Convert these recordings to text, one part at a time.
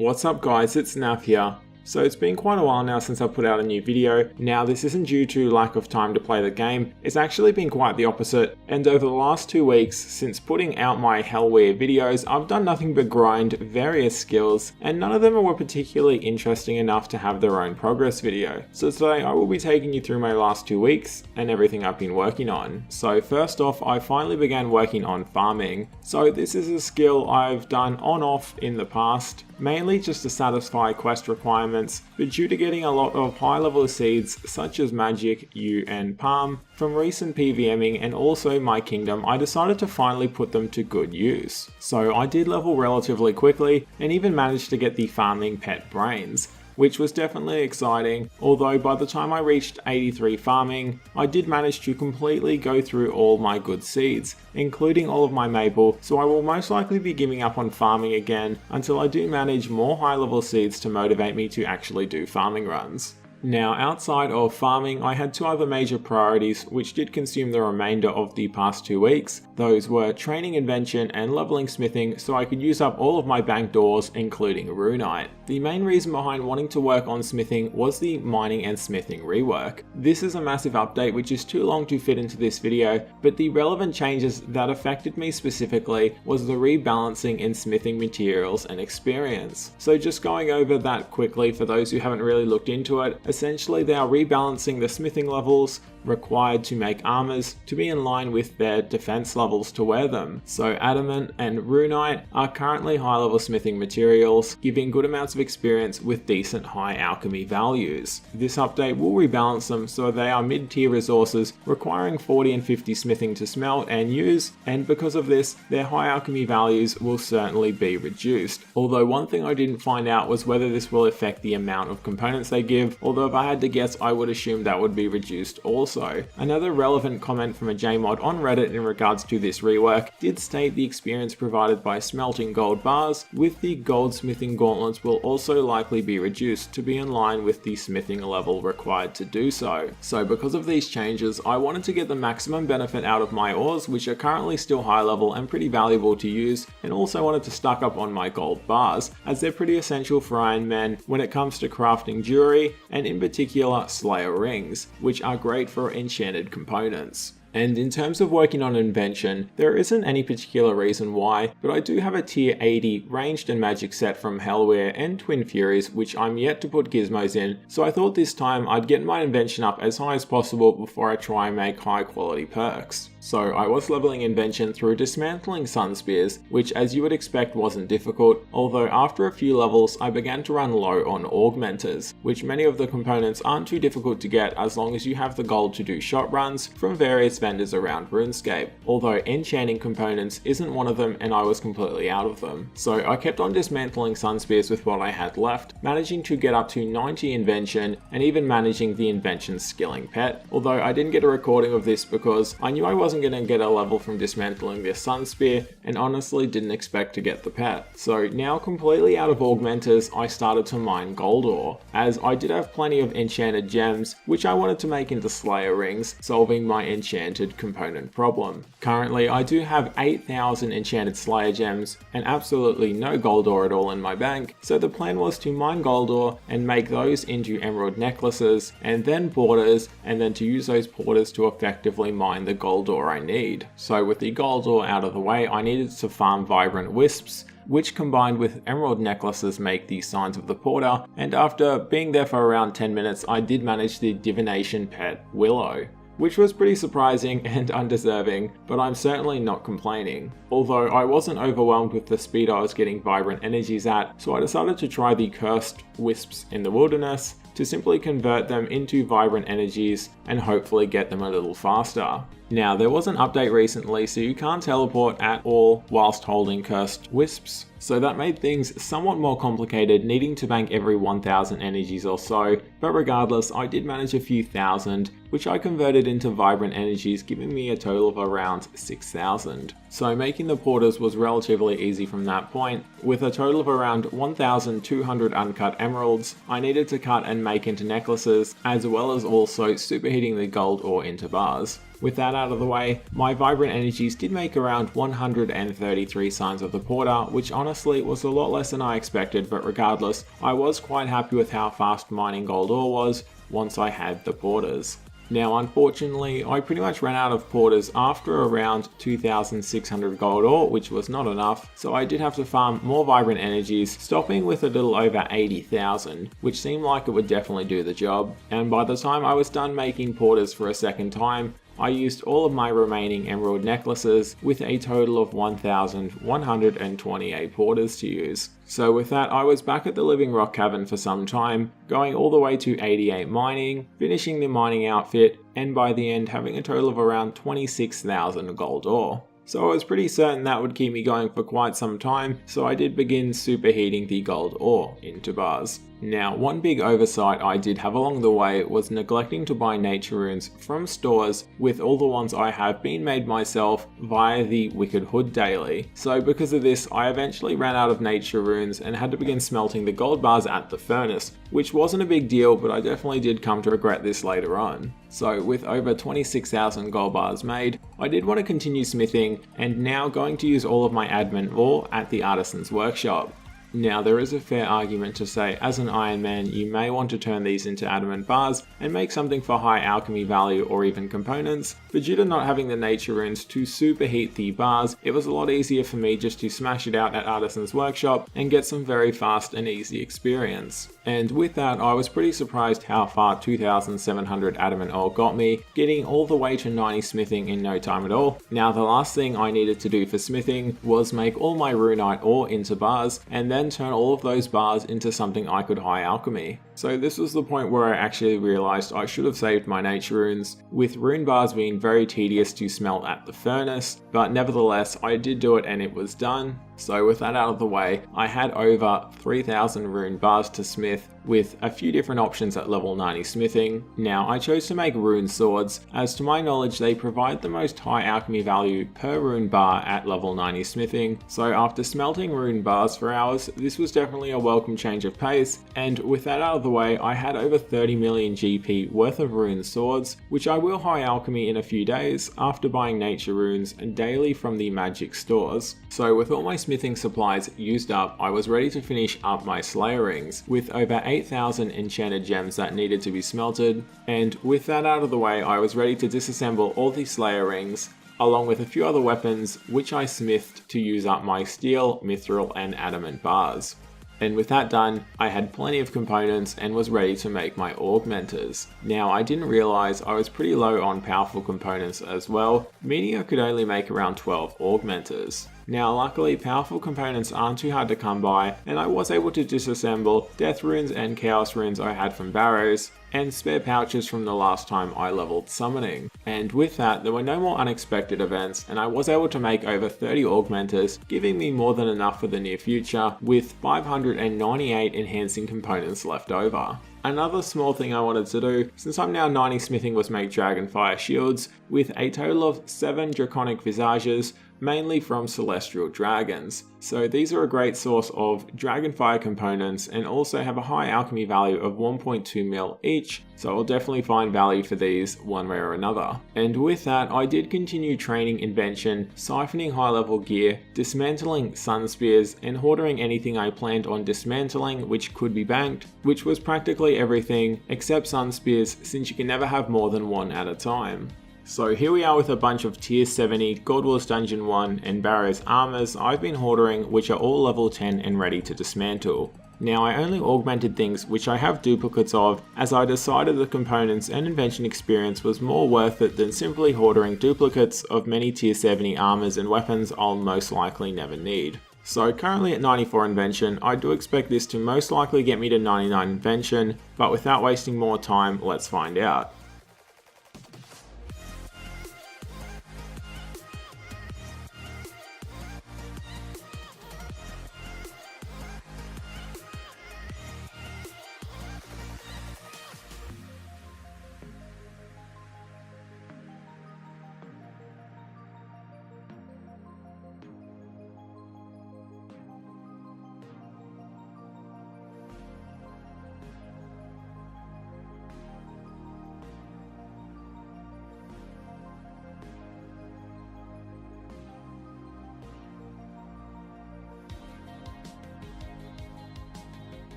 What's up guys, it's Naff here. So it's been quite a while now since I've put out a new video. Now this isn't due to lack of time to play the game, it's actually been quite the opposite, and over the last 2 weeks since putting out my Hellweir videos, I've done nothing but grind various skills, and none of them were particularly interesting enough to have their own progress video. So today I will be taking you through my last 2 weeks and everything I've been working on. So first off, I finally began working on farming. So this is a skill I've done on-off in the past, mainly just to satisfy quest requirements, but due to getting a lot of high level seeds such as Magic, Yew and Palm from recent PVMing and also my kingdom, I decided to finally put them to good use. So I did level relatively quickly and even managed to get the farming pet brains, which was definitely exciting, although by the time I reached 83 farming, I did manage to completely go through all my good seeds, including all of my maple, so I will most likely be giving up on farming again until I do manage more high level seeds to motivate me to actually do farming runs. Now outside of farming, I had 2 other major priorities which did consume the remainder of the past 2 weeks. Those were training invention and leveling smithing so I could use up all of my bank doors, including Runite. The main reason behind wanting to work on smithing was the mining and smithing rework. This is a massive update which is too long to fit into this video, but the relevant changes that affected me specifically was the rebalancing in smithing materials and experience. So just going over that quickly for those who haven't really looked into it, essentially they are rebalancing the smithing levels required to make armors to be in line with their defense levels to wear them. So adamant and runite are currently high level smithing materials, giving good amounts of experience with decent high alchemy values. This update will rebalance them so they are mid-tier resources requiring 40 and 50 smithing to smelt and use, and because of this their high alchemy values will certainly be reduced. Although one thing I didn't find out was whether this will affect the amount of components they give, although if I had to guess I would assume that would be reduced also. Another relevant comment from a JMod on Reddit in regards to this rework did state the experience provided by smelting gold bars with the goldsmithing gauntlets will also likely be reduced to be in line with the smithing level required to do so. So because of these changes, I wanted to get the maximum benefit out of my ores, which are currently still high level and pretty valuable to use, and also wanted to stock up on my gold bars, as they're pretty essential for Ironman when it comes to crafting jewelry, and in particular Slayer rings, which are great for enchanted components. And in terms of working on invention, there isn't any particular reason why, but I do have a tier 80 ranged and magic set from Hellweir and Twin Furies which I'm yet to put gizmos in, so I thought this time I'd get my invention up as high as possible before I try and make high quality perks. So I was leveling invention through dismantling sun spears, which as you would expect wasn't difficult, although after a few levels I began to run low on augmenters, which many of the components aren't too difficult to get as long as you have the gold to do shot runs from various vendors around Runescape, although enchanting components isn't one of them and I was completely out of them. So I kept on dismantling sun spears with what I had left, managing to get up to 90 invention and even managing the invention skilling pet, although I didn't get a recording of this because I knew I wasn't going to get a level from dismantling this sun spear and honestly didn't expect to get the pet. So now completely out of augmenters, I started to mine gold ore, as I did have plenty of enchanted gems which I wanted to make into Slayer rings, solving my enchanted component problem. Currently I do have 8,000 enchanted Slayer gems and absolutely no gold ore at all in my bank, so the plan was to mine gold ore and make those into emerald necklaces and then porters, and then to use those porters to effectively mine the gold ore I need. So with the gold ore out of the way, I needed to farm vibrant wisps, which combined with emerald necklaces make the signs of the porter, and after being there for around 10 minutes I did manage the divination pet Willow, which was pretty surprising and undeserving, but I'm certainly not complaining. Although I wasn't overwhelmed with the speed I was getting vibrant energies at, so I decided to try the cursed wisps in the wilderness to simply convert them into vibrant energies and hopefully get them a little faster. Now there was an update recently so you can't teleport at all whilst holding cursed wisps, so that made things somewhat more complicated, needing to bank every 1000 energies or so, but regardless I did manage a few thousand, which I converted into vibrant energies, giving me a total of around 6,000. So making the porters was relatively easy from that point. With a total of around 1,200 uncut emeralds, I needed to cut a then make into necklaces, as well as also superheating the gold ore into bars. With that out of the way, my Vibrant Energies did make around 133 signs of the Porter, which honestly was a lot less than I expected, but regardless, I was quite happy with how fast mining gold ore was once I had the Porters. Now unfortunately, I pretty much ran out of Porters after around 2,600 gold ore, which was not enough, so I did have to farm more Vibrant Energies, stopping with a little over 80,000, which seemed like it would definitely do the job. And by the time I was done making Porters for a second time, I used all of my remaining emerald necklaces with a total of 1,128 Porters to use. So with that, I was back at the Living Rock Cavern for some time, going all the way to 88 mining, finishing the mining outfit, and by the end having a total of around 26,000 gold ore. So I was pretty certain that would keep me going for quite some time, so I did begin superheating the gold ore into bars. Now, one big oversight I did have along the way was neglecting to buy nature runes from stores, with all the ones I have been made myself via the Wicked Hood daily. So because of this, I eventually ran out of nature runes and had to begin smelting the gold bars at the furnace, which wasn't a big deal, but I definitely did come to regret this later on. So with over 26,000 gold bars made, I did want to continue smithing, and now going to use all of my adamant ore at the Artisan's Workshop. Now there is a fair argument to say, as an Ironman, you may want to turn these into adamant bars and make something for high alchemy value or even components, but due to not having the nature runes to superheat the bars, it was a lot easier for me just to smash it out at Artisan's Workshop and get some very fast and easy experience. And with that, I was pretty surprised how far 2,700 adamant ore got me, getting all the way to 90 smithing in no time at all. Now the last thing I needed to do for smithing was make all my runite ore into bars, and then turn all of those bars into something I could high alchemy. So this was the point where I actually realized I should have saved my nature runes, with rune bars being very tedious to smelt at the furnace, but nevertheless I did do it and it was done. So with that out of the way, I had over 3,000 rune bars to smith, with a few different options at level 90 smithing. Now I chose to make rune swords, as to my knowledge they provide the most high alchemy value per rune bar at level 90 smithing. So after smelting rune bars for hours, this was definitely a welcome change of pace, and with that out of the way, I had over 30 million GP worth of rune swords, which I will high alchemy in a few days after buying nature runes daily from the magic stores. So with all my smithing supplies used up, I was ready to finish up my Slayer rings, with over 8,000 enchanted gems that needed to be smelted, and with that out of the way, I was ready to disassemble all the Slayer rings, along with a few other weapons which I smithed to use up my steel, mithril and adamant bars. And with that done, I had plenty of components and was ready to make my augmenters. Now I didn't realize I was pretty low on powerful components as well, meaning I could only make around 12 augmenters. Now luckily powerful components aren't too hard to come by, and I was able to disassemble death runes and chaos runes I had from barrows, and spare pouches from the last time I leveled summoning. And with that, there were no more unexpected events, and I was able to make over 30 augmenters, giving me more than enough for the near future, with 598 enhancing components left over. Another small thing I wanted to do, since I'm now 90 smithing, was make Dragonfire shields, with a total of 7 draconic visages, mainly from celestial dragons. So these are a great source of Dragonfire components and also have a high alchemy value of 1.2 mil each, so I'll definitely find value for these one way or another. And with that, I did continue training invention, siphoning high level gear, dismantling sun spears, and hoarding anything I planned on dismantling which could be banked, which was practically everything except sun spears, since you can never have more than one at a time. So here we are with a bunch of tier 70 Gold Wars Dungeon 1 and Barrows armors I've been hoarding, which are all level 10 and ready to dismantle. Now I only augmented things which I have duplicates of, as I decided the components and invention experience was more worth it than simply hoarding duplicates of many tier 70 armors and weapons I'll most likely never need. So currently at 94 invention, I do expect this to most likely get me to 99 invention, but without wasting more time, let's find out.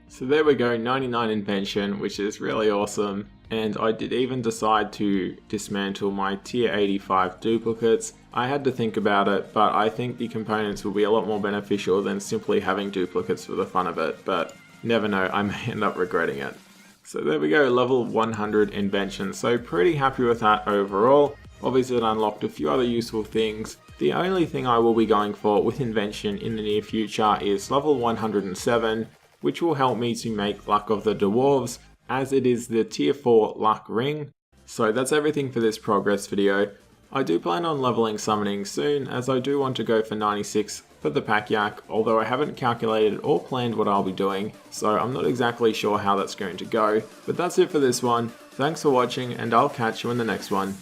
So there we go, 99 invention, which is really awesome. And I did even decide to dismantle my tier 85 duplicates. I had to think about it, but I think the components will be a lot more beneficial than simply having duplicates for the fun of it, but never know, I may end up regretting it. So there we go, level 100 invention. So pretty happy with that overall. Obviously it unlocked a few other useful things. The only thing I will be going for with invention in the near future is level 107, which will help me to make Luck of the Dwarves, as it is the tier 4 luck ring. So that's everything for this progress video. I do plan on leveling summoning soon, as I do want to go for 96 for the pack yak, although I haven't calculated or planned what I'll be doing, so I'm not exactly sure how that's going to go. But that's it for this one. Thanks for watching, and I'll catch you in the next one.